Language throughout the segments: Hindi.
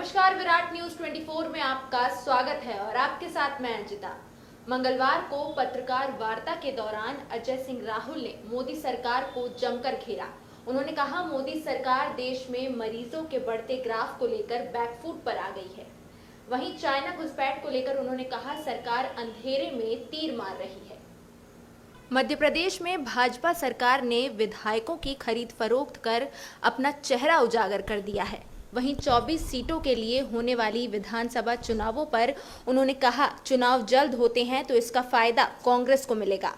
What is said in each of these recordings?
नमस्कार, विराट न्यूज 24 में आपका स्वागत है और आपके साथ मैं अंजिता। मंगलवार को पत्रकार वार्ता के दौरान अजय सिंह राहुल ने मोदी सरकार को जमकर घेरा। उन्होंने कहा, मोदी सरकार देश में मरीजों के बढ़ते ग्राफ को लेकर बैकफुट पर आ गई है। वहीं चाइना घुसपैठ को लेकर उन्होंने कहा, सरकार अंधेरे में तीर मार रही है। मध्य प्रदेश में भाजपा सरकार ने विधायकों की खरीद फरोख्त कर अपना चेहरा उजागर कर दिया है। वहीं 24 सीटों के लिए होने वाली विधानसभा चुनावों पर उन्होंने कहा, चुनाव जल्द होते हैं तो इसका फायदा कांग्रेस को मिलेगा।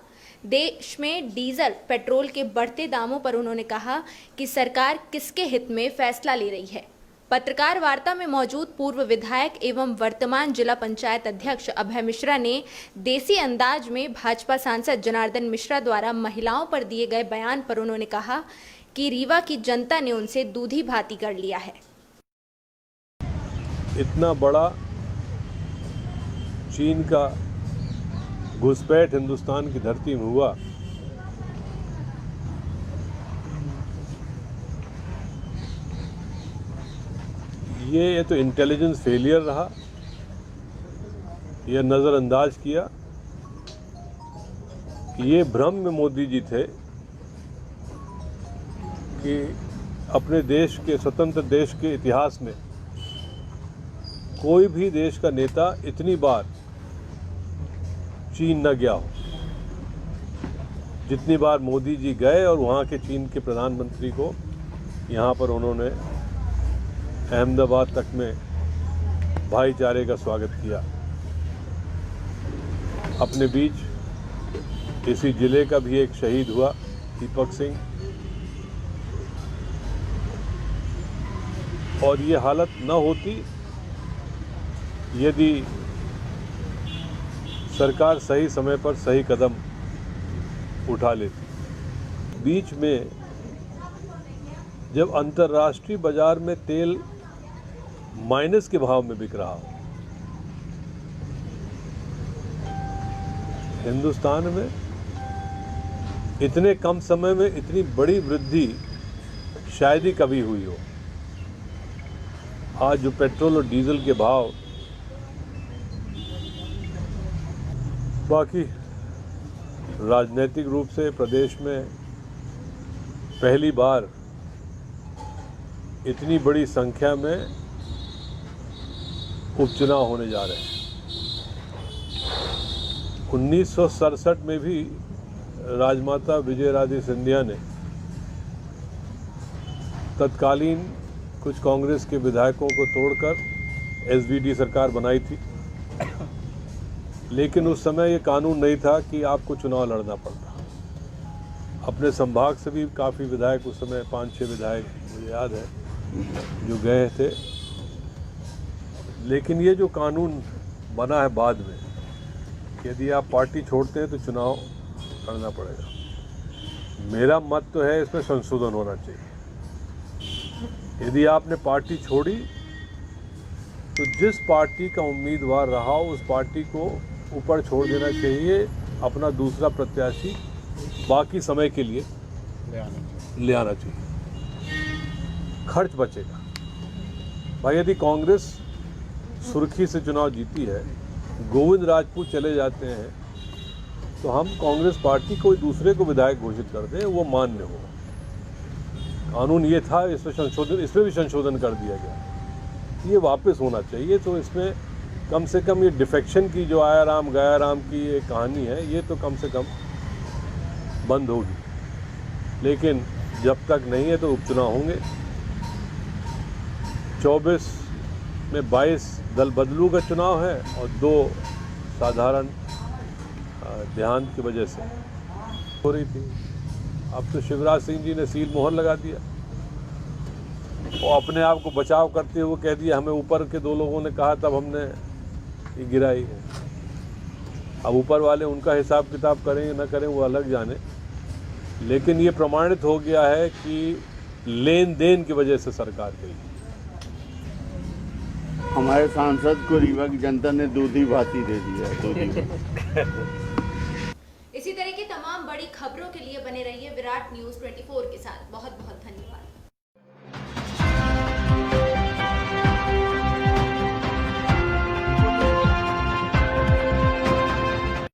देश में डीजल पेट्रोल के बढ़ते दामों पर उन्होंने कहा कि सरकार किसके हित में फैसला ले रही है। पत्रकार वार्ता में मौजूद पूर्व विधायक एवं वर्तमान जिला पंचायत अध्यक्ष अभय मिश्रा ने देसी अंदाज में भाजपा सांसद जनार्दन मिश्रा द्वारा महिलाओं पर दिए गए बयान पर उन्होंने कहा कि रीवा की जनता ने उनसे दूधी भाती कर लिया है। इतना बड़ा चीन का घुसपैठ हिंदुस्तान की धरती में हुआ, ये तो इंटेलिजेंस फेलियर रहा। यह नज़रअंदाज किया। ये भ्रम में मोदी जी थे कि अपने देश के स्वतंत्र देश के इतिहास में कोई भी देश का नेता इतनी बार चीन न गया हो जितनी बार मोदी जी गए और वहाँ के चीन के प्रधानमंत्री को यहाँ पर उन्होंने अहमदाबाद तक में भाईचारे का स्वागत किया। अपने बीच इसी जिले का भी एक शहीद हुआ, दीपक सिंह, और ये हालत न होती यदि सरकार सही समय पर सही कदम उठा लेती। बीच में जब अंतर्राष्ट्रीय बाजार में तेल माइनस के भाव में बिक रहा हो, हिंदुस्तान में इतने कम समय में इतनी बड़ी वृद्धि शायद ही कभी हुई हो। आज जो पेट्रोल और डीजल के भाव, बाकी राजनीतिक रूप से प्रदेश में पहली बार इतनी बड़ी संख्या में उपचुनाव होने जा रहे हैं। 1967 में भी राजमाता विजयराजे सिंधिया ने तत्कालीन कुछ कांग्रेस के विधायकों को तोड़कर एसवीडी सरकार बनाई थी, लेकिन उस समय ये कानून नहीं था कि आपको चुनाव लड़ना पड़ता। अपने संभाग से भी काफ़ी विधायक, उस समय 5-6 विधायक मुझे याद है जो गए थे। लेकिन ये जो कानून बना है बाद में, यदि आप पार्टी छोड़ते हैं तो चुनाव लड़ना पड़ेगा। मेरा मत तो है इसमें संशोधन होना चाहिए। यदि आपने पार्टी छोड़ी तो जिस पार्टी का उम्मीदवार रहा उस पार्टी को ऊपर छोड़ देना चाहिए, अपना दूसरा प्रत्याशी बाकी समय के लिए ले आना चाहिए, खर्च बचेगा। भाई, यदि कांग्रेस सुर्खी से चुनाव जीती है, गोविंद राजपूत चले जाते हैं, तो हम कांग्रेस पार्टी कोई दूसरे को विधायक घोषित कर दें, वो मान्य हो। कानून ये था, इसमें भी संशोधन कर दिया गया, ये वापस होना चाहिए। तो इसमें कम से कम ये डिफेक्शन की जो आया राम गया राम की ये कहानी है, ये तो कम से कम बंद होगी। लेकिन जब तक नहीं है तो उपचुनाव होंगे। 24 में 22 दल बदलू का चुनाव है और 2 साधारण देहांत की वजह से हो रही थी। अब तो शिवराज सिंह जी ने सील मोहर लगा दिया और अपने आप को बचाव करते हुए कह दिया हमें ऊपर के 2 लोगों ने कहा तब हमने ये गिराई है। अब ऊपर वाले उनका हिसाब किताब करें या न करें वो अलग जाने, लेकिन ये प्रमाणित हो गया है कि लेन देन की वजह से सरकार गई। हमारे सांसद को रीवा की जनता ने दूधी भाती दे दिया। इसी तरह की तमाम बड़ी खबरों के लिए बने रहिए विराट न्यूज 24 के साथ। बहुत बहुत धन्यवाद।